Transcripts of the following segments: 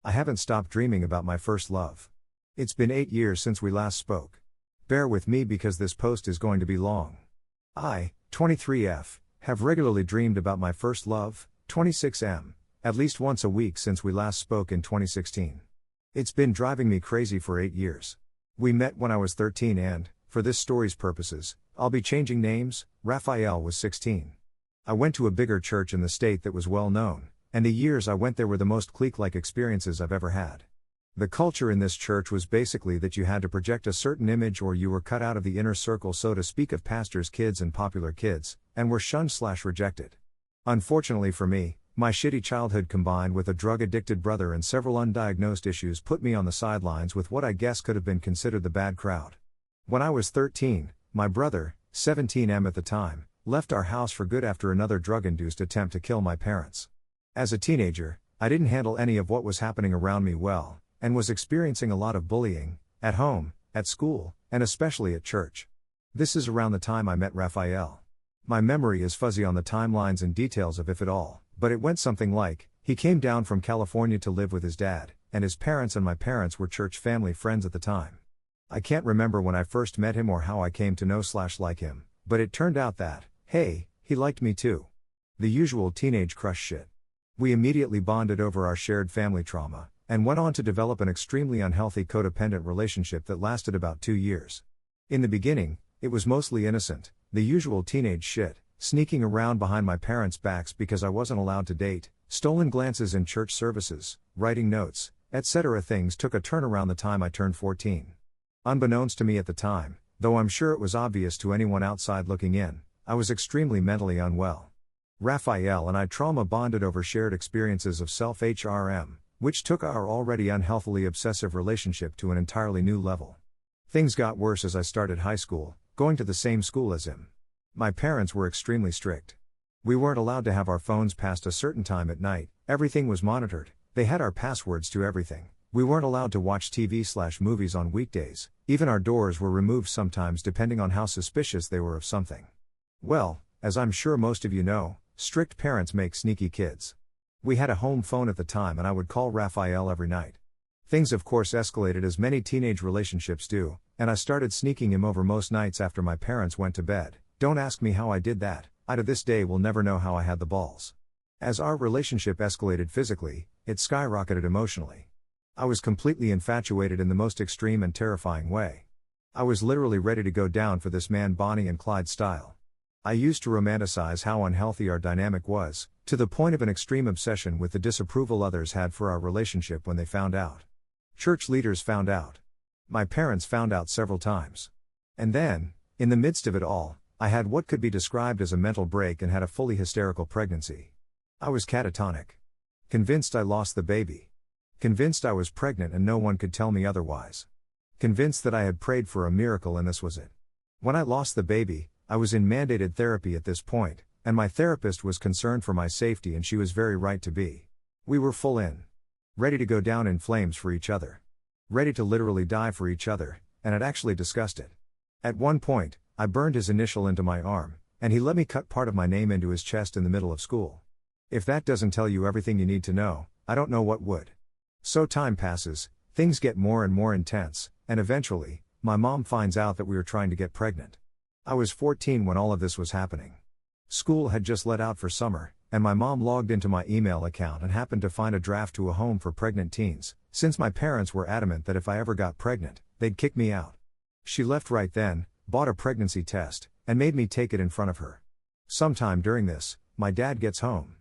I haven't stopped dreaming about my first love. It's been 8 years since we last spoke. Bear with me because this post is going to be long. I, 23F, have regularly dreamed about my first love, 26M, at least once a week since we last spoke in 2016. It's been driving me crazy for 8 years. We met when I was 13 and, for this story's purposes, I'll be changing names. Raphael was 16. I went to a bigger church in the state that was well known, and the years I went there were the most clique-like experiences I've ever had. The culture in this church was basically that you had to project a certain image or you were cut out of the inner circle, so to speak, of pastors' kids and popular kids, and were shunned/rejected. Unfortunately for me, my shitty childhood combined with a drug-addicted brother and several undiagnosed issues put me on the sidelines with what I guess could have been considered the bad crowd. When I was 13, my brother, 17M at the time, left our house for good after another drug-induced attempt to kill my parents. As a teenager, I didn't handle any of what was happening around me well, and was experiencing a lot of bullying, at home, at school, and especially at church. This is around the time I met Raphael. My memory is fuzzy on the timelines and details of if at all, but it went something like, he came down from California to live with his dad, and his parents and my parents were church family friends at the time. I can't remember when I first met him or how I came to know/like him, but it turned out that, hey, he liked me too. The usual teenage crush shit. We immediately bonded over our shared family trauma, and went on to develop an extremely unhealthy codependent relationship that lasted about 2 years. In the beginning, it was mostly innocent, the usual teenage shit, sneaking around behind my parents' backs because I wasn't allowed to date, stolen glances in church services, writing notes, etc. Things took a turn around the time I turned 14. Unbeknownst to me at the time, though I'm sure it was obvious to anyone outside looking in, I was extremely mentally unwell. Raphael and I trauma bonded over shared experiences of self-HRM, which took our already unhealthily obsessive relationship to an entirely new level. Things got worse as I started high school, going to the same school as him. My parents were extremely strict. We weren't allowed to have our phones past a certain time at night, everything was monitored, they had our passwords to everything, we weren't allowed to watch TV/movies on weekdays, even our doors were removed sometimes depending on how suspicious they were of something. Well, as I'm sure most of you know, strict parents make sneaky kids. We had a home phone at the time and I would call Raphael every night. Things of course escalated as many teenage relationships do, and I started sneaking him over most nights after my parents went to bed. Don't ask me how I did that, I to this day will never know how I had the balls. As our relationship escalated physically, it skyrocketed emotionally. I was completely infatuated in the most extreme and terrifying way. I was literally ready to go down for this man Bonnie and Clyde style. I used to romanticize how unhealthy our dynamic was, to the point of an extreme obsession with the disapproval others had for our relationship when they found out. Church leaders found out. My parents found out several times. And then, in the midst of it all, I had what could be described as a mental break and had a fully hysterical pregnancy. I was catatonic. Convinced I lost the baby. Convinced I was pregnant and no one could tell me otherwise. Convinced that I had prayed for a miracle and this was it. When I lost the baby, I was in mandated therapy at this point, and my therapist was concerned for my safety and she was very right to be. We were full in. Ready to go down in flames for each other. Ready to literally die for each other, and had actually discussed it. At one point, I burned his initial into my arm, and he let me cut part of my name into his chest in the middle of school. If that doesn't tell you everything you need to know, I don't know what would. So time passes, things get more and more intense, and eventually, my mom finds out that we were trying to get pregnant. I was 14 when all of this was happening. School had just let out for summer, and my mom logged into my email account and happened to find a draft to a home for pregnant teens, since my parents were adamant that if I ever got pregnant, they'd kick me out. She left right then, bought a pregnancy test, and made me take it in front of her. Sometime during this, my dad gets home.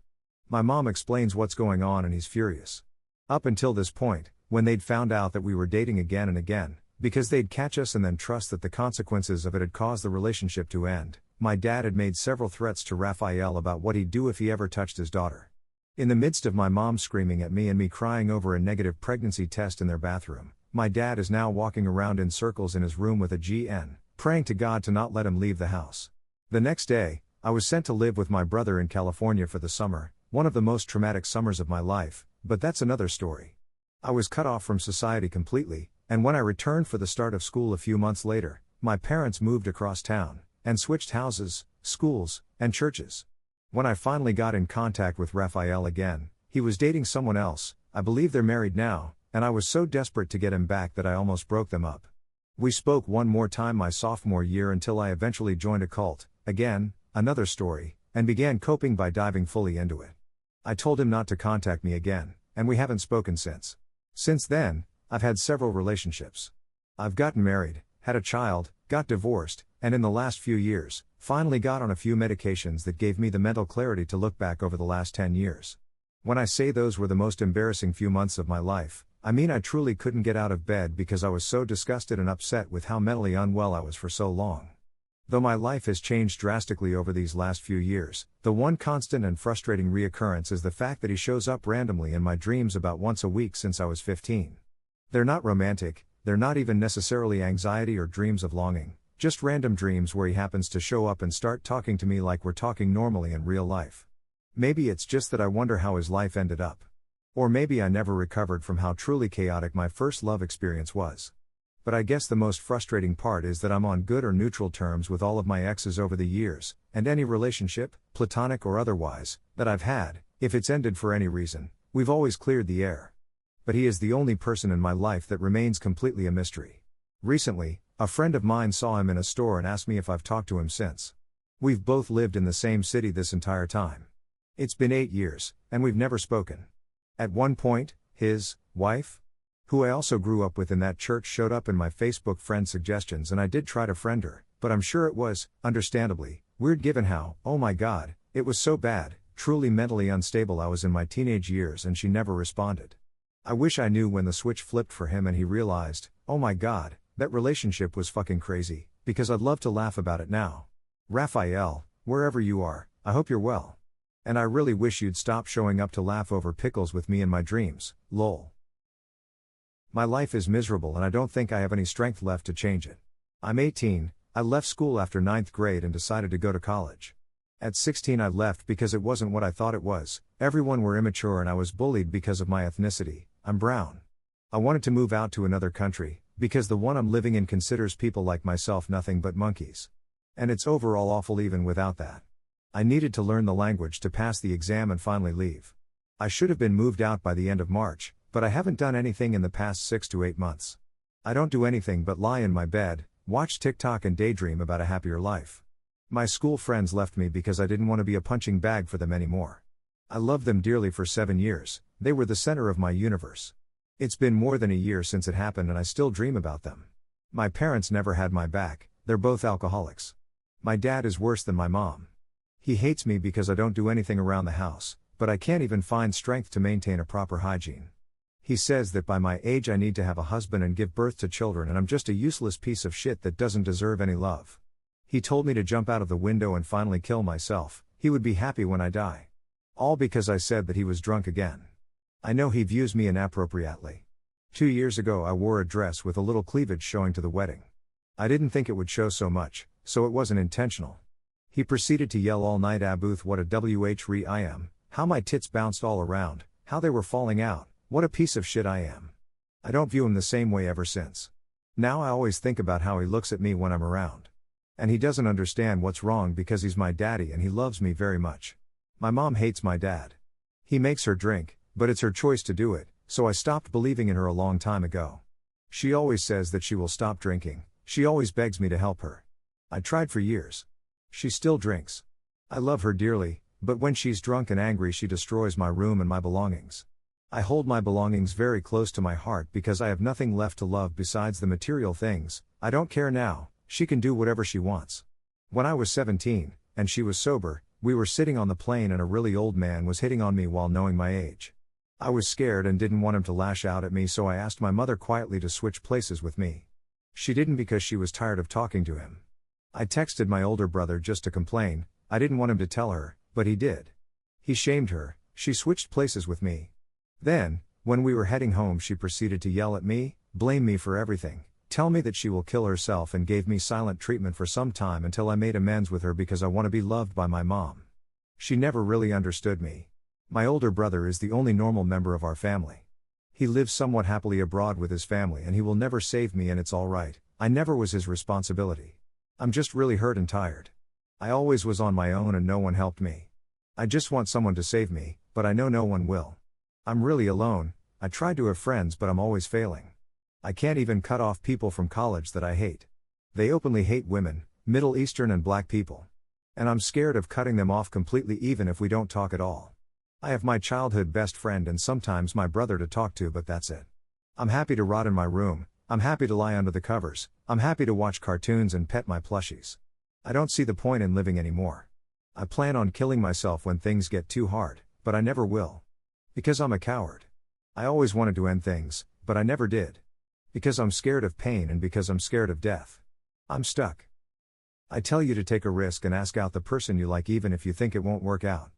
My mom explains what's going on and he's furious. Up until this point, when they'd found out that we were dating again and again, because they'd catch us and then trust that the consequences of it had caused the relationship to end, my dad had made several threats to Raphael about what he'd do if he ever touched his daughter. In the midst of my mom screaming at me and me crying over a negative pregnancy test in their bathroom, my dad is now walking around in circles in his room with a GN, praying to God to not let him leave the house. The next day, I was sent to live with my brother in California for the summer, one of the most traumatic summers of my life, but that's another story. I was cut off from society completely, and when I returned for the start of school a few months later, my parents moved across town, and switched houses, schools, and churches. When I finally got in contact with Raphael again, he was dating someone else, I believe they're married now, and I was so desperate to get him back that I almost broke them up. We spoke one more time my sophomore year until I eventually joined a cult, again, another story, and began coping by diving fully into it. I told him not to contact me again, and we haven't spoken since. Since then, I've had several relationships. I've gotten married, had a child, got divorced, and in the last few years, finally got on a few medications that gave me the mental clarity to look back over the last 10 years. When I say those were the most embarrassing few months of my life, I mean I truly couldn't get out of bed because I was so disgusted and upset with how mentally unwell I was for so long. Though my life has changed drastically over these last few years, the one constant and frustrating reoccurrence is the fact that he shows up randomly in my dreams about once a week since I was 15. They're not romantic, they're not even necessarily anxiety or dreams of longing, just random dreams where he happens to show up and start talking to me like we're talking normally in real life. Maybe it's just that I wonder how his life ended up. Or maybe I never recovered from how truly chaotic my first love experience was. But I guess the most frustrating part is that I'm on good or neutral terms with all of my exes over the years, and any relationship, platonic or otherwise, that I've had, if it's ended for any reason, we've always cleared the air. But he is the only person in my life that remains completely a mystery. Recently, a friend of mine saw him in a store and asked me if I've talked to him since. We've both lived in the same city this entire time. It's been 8 years, and we've never spoken. At one point, his wife, who I also grew up with in that church, showed up in my Facebook friend suggestions, and I did try to friend her, but I'm sure it was, understandably, weird given how, oh my god, it was so bad, truly mentally unstable I was in my teenage years, and she never responded. I wish I knew when the switch flipped for him and he realized, oh my god, that relationship was fucking crazy, because I'd love to laugh about it now. Raphael, wherever you are, I hope you're well. And I really wish you'd stop showing up to laugh over pickles with me in my dreams, lol. My life is miserable and I don't think I have any strength left to change it. I'm 18, I left school after 9th grade and decided to go to college. At 16 I left because it wasn't what I thought it was, everyone were immature and I was bullied because of my ethnicity, I'm brown. I wanted to move out to another country, because the one I'm living in considers people like myself nothing but monkeys. And it's overall awful even without that. I needed to learn the language to pass the exam and finally leave. I should have been moved out by the end of March, but I haven't done anything in the past 6 to 8 months. I don't do anything but lie in my bed, watch TikTok and daydream about a happier life. My school friends left me because I didn't want to be a punching bag for them anymore. I loved them dearly for 7 years, they were the center of my universe. It's been more than a year since it happened and I still dream about them. My parents never had my back, they're both alcoholics. My dad is worse than my mom. He hates me because I don't do anything around the house, but I can't even find strength to maintain a proper hygiene. He says that by my age I need to have a husband and give birth to children and I'm just a useless piece of shit that doesn't deserve any love. He told me to jump out of the window and finally kill myself, he would be happy when I die. All because I said that he was drunk again. I know he views me inappropriately. 2 years ago I wore a dress with a little cleavage showing to the wedding. I didn't think it would show so much, so it wasn't intentional. He proceeded to yell all night, "Abuth, what a whre I am, how my tits bounced all around, how they were falling out, what a piece of shit I am." I don't view him the same way ever since. Now I always think about how he looks at me when I'm around. And he doesn't understand what's wrong because he's my daddy and he loves me very much. My mom hates my dad. He makes her drink, but it's her choice to do it, so I stopped believing in her a long time ago. She always says that she will stop drinking, she always begs me to help her. I tried for years. She still drinks. I love her dearly, but when she's drunk and angry she destroys my room and my belongings. I hold my belongings very close to my heart because I have nothing left to love besides the material things. I don't care now, she can do whatever she wants. When I was 17, and she was sober, we were sitting on the plane and a really old man was hitting on me while knowing my age. I was scared and didn't want him to lash out at me, so I asked my mother quietly to switch places with me. She didn't because she was tired of talking to him. I texted my older brother just to complain, I didn't want him to tell her, but he did. He shamed her, she switched places with me. Then, when we were heading home she proceeded to yell at me, blame me for everything, tell me that she will kill herself, and gave me silent treatment for some time until I made amends with her because I want to be loved by my mom. She never really understood me. My older brother is the only normal member of our family. He lives somewhat happily abroad with his family and he will never save me, and it's alright, I never was his responsibility. I'm just really hurt and tired. I always was on my own and no one helped me. I just want someone to save me, but I know no one will. I'm really alone, I tried to have friends but I'm always failing. I can't even cut off people from college that I hate. They openly hate women, Middle Eastern and black people. And I'm scared of cutting them off completely even if we don't talk at all. I have my childhood best friend and sometimes my brother to talk to, but that's it. I'm happy to rot in my room, I'm happy to lie under the covers, I'm happy to watch cartoons and pet my plushies. I don't see the point in living anymore. I plan on killing myself when things get too hard, but I never will. Because I'm a coward. I always wanted to end things, but I never did. Because I'm scared of pain and because I'm scared of death. I'm stuck. I tell you to take a risk and ask out the person you like even if you think it won't work out.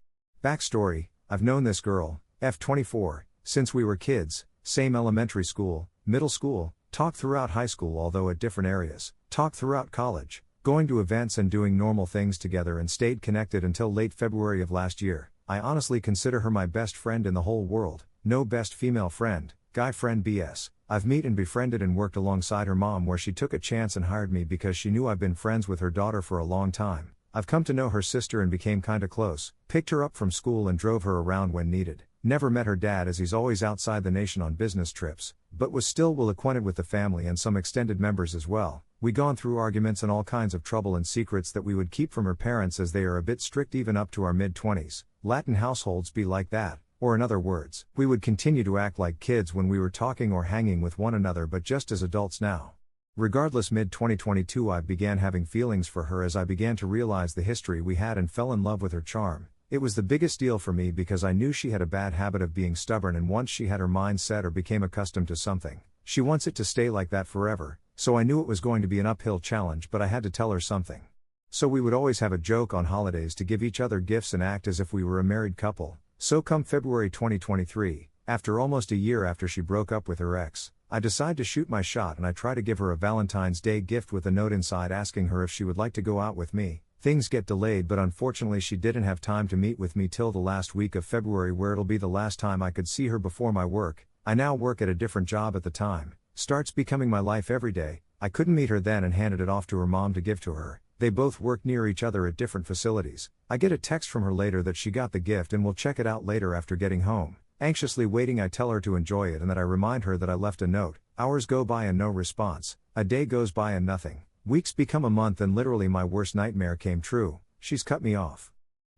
Backstory: I've known this girl, F24, since we were kids, same elementary school, middle school, talked throughout high school although at different areas, talked throughout college, going to events and doing normal things together and stayed connected until late February of last year. I honestly consider her my best friend in the whole world, no best female friend, guy friend BS. I've met and befriended and worked alongside her mom where she took a chance and hired me because she knew I've been friends with her daughter for a long time. I've come to know her sister and became kinda close, picked her up from school and drove her around when needed. Never met her dad as he's always outside the nation on business trips, but was still well acquainted with the family and some extended members as well. We gone through arguments and all kinds of trouble and secrets that we would keep from her parents as they are a bit strict even up to our mid-20s. Latin households be like that, or in other words, we would continue to act like kids when we were talking or hanging with one another but just as adults now. Regardless, mid-2022 I began having feelings for her as I began to realize the history we had and fell in love with her charm. It was the biggest deal for me because I knew she had a bad habit of being stubborn and once she had her mind set or became accustomed to something, she wants it to stay like that forever, so I knew it was going to be an uphill challenge but I had to tell her something. So we would always have a joke on holidays to give each other gifts and act as if we were a married couple. So come February 2023, after almost a year after she broke up with her ex, I decide to shoot my shot and I try to give her a Valentine's Day gift with a note inside asking her if she would like to go out with me. Things get delayed but unfortunately she didn't have time to meet with me till the last week of February where it'll be the last time I could see her before my work. I now work at a different job at the time, starts becoming my life every day. I couldn't meet her then and handed it off to her mom to give to her. They both work near each other at different facilities. I get a text from her later that she got the gift and will check it out later after getting home. Anxiously waiting, I tell her to enjoy it and that I remind her that I left a note. Hours go by and no response. A day goes by and nothing. Weeks become a month and literally my worst nightmare came true. She's cut me off.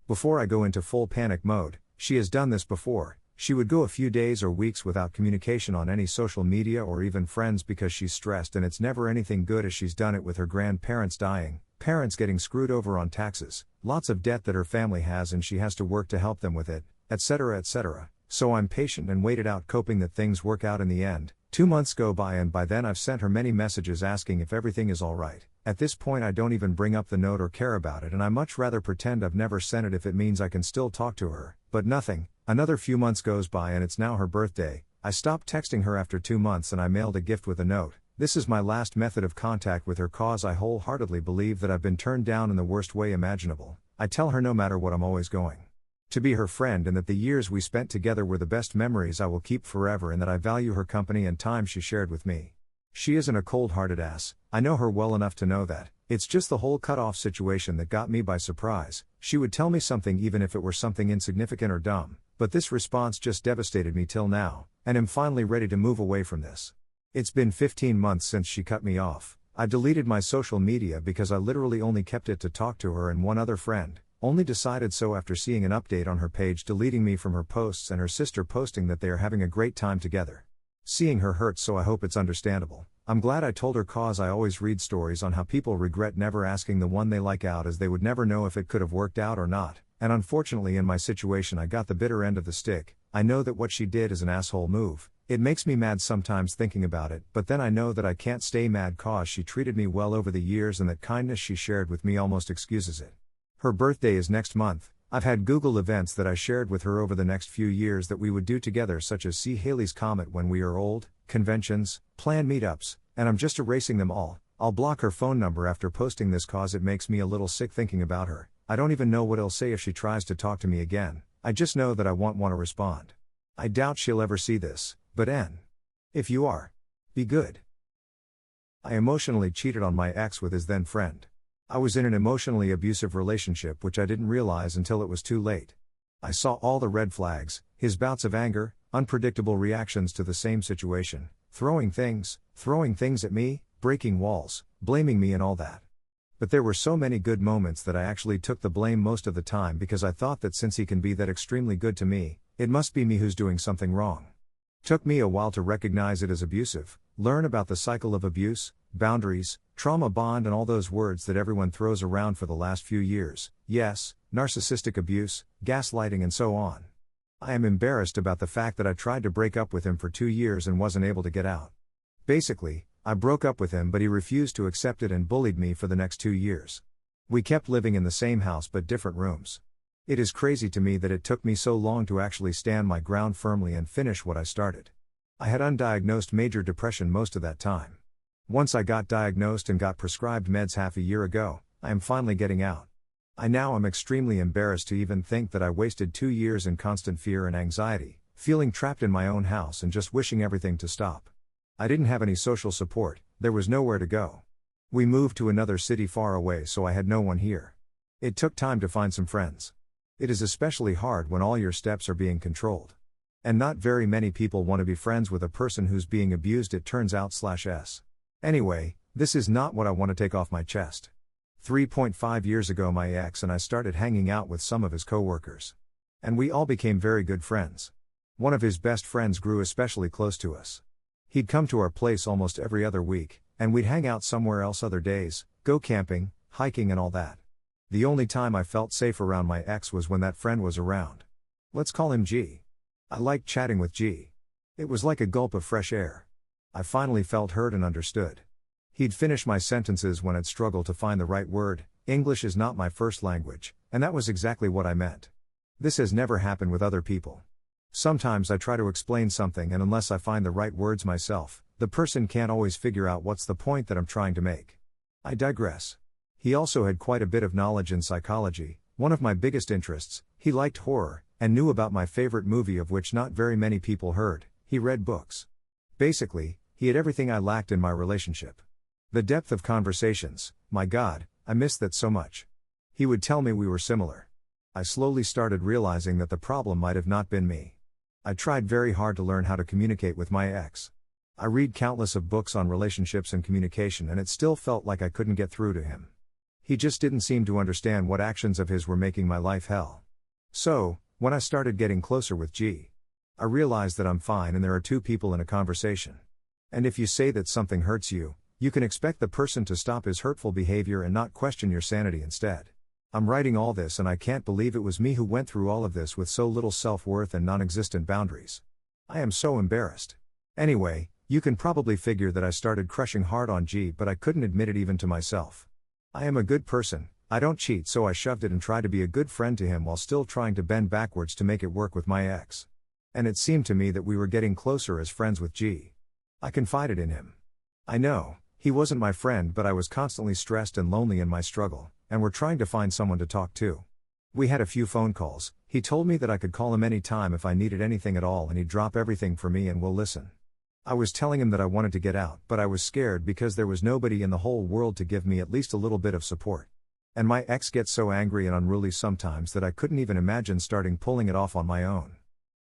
Before I go into full panic mode, she has done this before. She would go a few days or weeks without communication on any social media or even friends because she's stressed and it's never anything good as she's done it with her grandparents dying, parents getting screwed over on taxes, lots of debt that her family has and she has to work to help them with it, etc. etc. So I'm patient and waited out coping that things work out in the end. 2 months go by and by then I've sent her many messages asking if everything is alright. At this point I don't even bring up the note or care about it and I much rather pretend I've never sent it if it means I can still talk to her, but nothing. Another few months goes by and it's now her birthday. I stopped texting her after 2 months and I mailed a gift with a note. This is my last method of contact with her cause I wholeheartedly believe that I've been turned down in the worst way imaginable. I tell her no matter what I'm always going to be her friend and that the years we spent together were the best memories I will keep forever and that I value her company and time she shared with me. She isn't a cold-hearted ass, I know her well enough to know that. It's just the whole cut-off situation that got me by surprise. She would tell me something even if it were something insignificant or dumb, but this response just devastated me till now, and am finally ready to move away from this. It's been 15 months since she cut me off. I deleted my social media because I literally only kept it to talk to her and one other friend. Only decided so after seeing an update on her page deleting me from her posts and her sister posting that they are having a great time together. Seeing her hurts so I hope it's understandable. I'm glad I told her cause I always read stories on how people regret never asking the one they like out as they would never know if it could have worked out or not, and unfortunately in my situation I got the bitter end of the stick. I know that what she did is an asshole move. It makes me mad sometimes thinking about it, but then I know that I can't stay mad cause she treated me well over the years and that kindness she shared with me almost excuses it. Her birthday is next month. I've had Google events that I shared with her over the next few years that we would do together such as see Halley's Comet when we are old, conventions, plan meetups, and I'm just erasing them all. I'll block her phone number after posting this cause it makes me a little sick thinking about her. I don't even know what I'll say if she tries to talk to me again. I just know that I won't want to respond. I doubt she'll ever see this, but if you are, be good. I emotionally cheated on my ex with his then friend. I was in an emotionally abusive relationship which I didn't realize until it was too late. I saw all the red flags, his bouts of anger, unpredictable reactions to the same situation, throwing things at me, breaking walls, blaming me and all that. But there were so many good moments that I actually took the blame most of the time because I thought that since he can be that extremely good to me, it must be me who's doing something wrong. Took me a while to recognize it as abusive, learn about the cycle of abuse, boundaries, trauma bond and all those words that everyone throws around for the last few years. Yes, narcissistic abuse, gaslighting and so on. I am embarrassed about the fact that I tried to break up with him for 2 years and wasn't able to get out. Basically, I broke up with him but he refused to accept it and bullied me for the next 2 years. We kept living in the same house but different rooms. It is crazy to me that it took me so long to actually stand my ground firmly and finish what I started. I had undiagnosed major depression most of that time. Once I got diagnosed and got prescribed meds half a year ago, I am finally getting out. I now am extremely embarrassed to even think that I wasted 2 years in constant fear and anxiety, feeling trapped in my own house and just wishing everything to stop. I didn't have any social support, there was nowhere to go. We moved to another city far away so I had no one here. It took time to find some friends. It is especially hard when all your steps are being controlled. And not very many people want to be friends with a person who's being abused, it turns out/s. Anyway, this is not what I want to take off my chest. 3.5 years ago my ex and I started hanging out with some of his coworkers. And we all became very good friends. One of his best friends grew especially close to us. He'd come to our place almost every other week, and we'd hang out somewhere else other days, go camping, hiking and all that. The only time I felt safe around my ex was when that friend was around. Let's call him G. I liked chatting with G. It was like a gulp of fresh air. I finally felt heard and understood. He'd finish my sentences when I'd struggle to find the right word. English is not my first language, and that was exactly what I meant. This has never happened with other people. Sometimes I try to explain something and unless I find the right words myself, the person can't always figure out what's the point that I'm trying to make. I digress. He also had quite a bit of knowledge in psychology, one of my biggest interests. He liked horror, and knew about my favorite movie of which not very many people heard. He read books. Basically, he had everything I lacked in my relationship. The depth of conversations, my God, I missed that so much. He would tell me we were similar. I slowly started realizing that the problem might have not been me. I tried very hard to learn how to communicate with my ex. I read countless of books on relationships and communication and it still felt like I couldn't get through to him. He just didn't seem to understand what actions of his were making my life hell. So, when I started getting closer with G, I realized that I'm fine and there are two people in a conversation. And if you say that something hurts you, you can expect the person to stop his hurtful behavior and not question your sanity instead. I'm writing all this and I can't believe it was me who went through all of this with so little self-worth and non-existent boundaries. I am so embarrassed. Anyway, you can probably figure that I started crushing hard on G but I couldn't admit it even to myself. I am a good person, I don't cheat, so I shoved it and tried to be a good friend to him while still trying to bend backwards to make it work with my ex. And it seemed to me that we were getting closer as friends with G. I confided in him. I know, he wasn't my friend but I was constantly stressed and lonely in my struggle, and were trying to find someone to talk to. We had a few phone calls. He told me that I could call him any time if I needed anything at all and he'd drop everything for me and will listen. I was telling him that I wanted to get out but I was scared because there was nobody in the whole world to give me at least a little bit of support. And my ex gets so angry and unruly sometimes that I couldn't even imagine starting pulling it off on my own.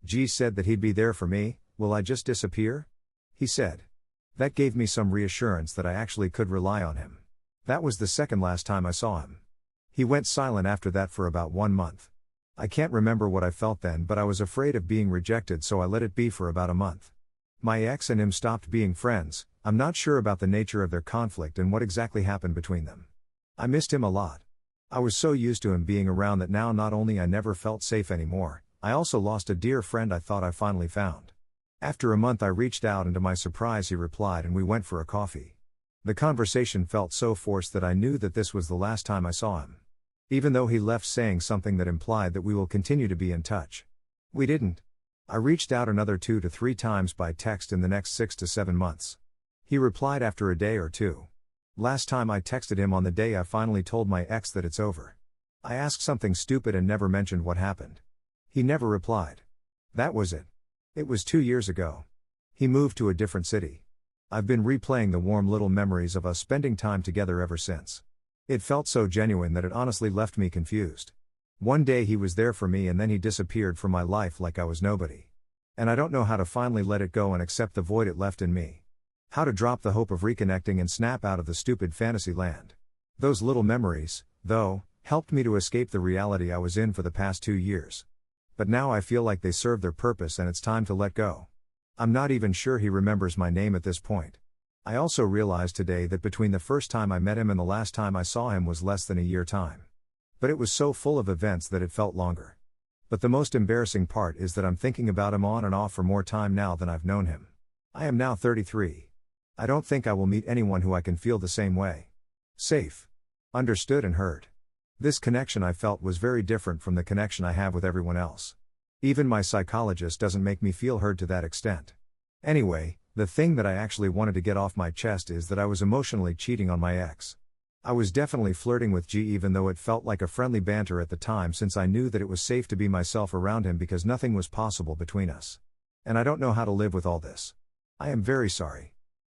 G said that he'd be there for me. Will I just disappear? He said. That gave me some reassurance that I actually could rely on him. That was the second last time I saw him. He went silent after that for about 1 month. I can't remember what I felt then but I was afraid of being rejected so I let it be for about a month. My ex and him stopped being friends. I'm not sure about the nature of their conflict and what exactly happened between them. I missed him a lot. I was so used to him being around that now not only I never felt safe anymore, I also lost a dear friend I thought I finally found. After a month I reached out and to my surprise he replied and we went for a coffee. The conversation felt so forced that I knew that this was the last time I saw him. Even though he left saying something that implied that we will continue to be in touch. We didn't. I reached out another 2 to 3 times by text in the next 6 to 7 months. He replied after a day or two. Last time I texted him on the day I finally told my ex that it's over. I asked something stupid and never mentioned what happened. He never replied. That was it. It was 2 years ago. He moved to a different city. I've been replaying the warm little memories of us spending time together ever since. It felt so genuine that it honestly left me confused. One day he was there for me and then he disappeared from my life like I was nobody. And I don't know how to finally let it go and accept the void it left in me. How to drop the hope of reconnecting and snap out of the stupid fantasy land. Those little memories, though, helped me to escape the reality I was in for the past 2 years. But now I feel like they serve their purpose and it's time to let go. I'm not even sure he remembers my name at this point. I also realized today that between the first time I met him and the last time I saw him was less than a year time. But it was so full of events that it felt longer. But the most embarrassing part is that I'm thinking about him on and off for more time now than I've known him. I am now 33. I don't think I will meet anyone who I can feel the same way. Safe. Understood and heard. This connection I felt was very different from the connection I have with everyone else. Even my psychologist doesn't make me feel heard to that extent. Anyway, the thing that I actually wanted to get off my chest is that I was emotionally cheating on my ex. I was definitely flirting with G even though it felt like a friendly banter at the time since I knew that it was safe to be myself around him because nothing was possible between us. And I don't know how to live with all this. I am very sorry.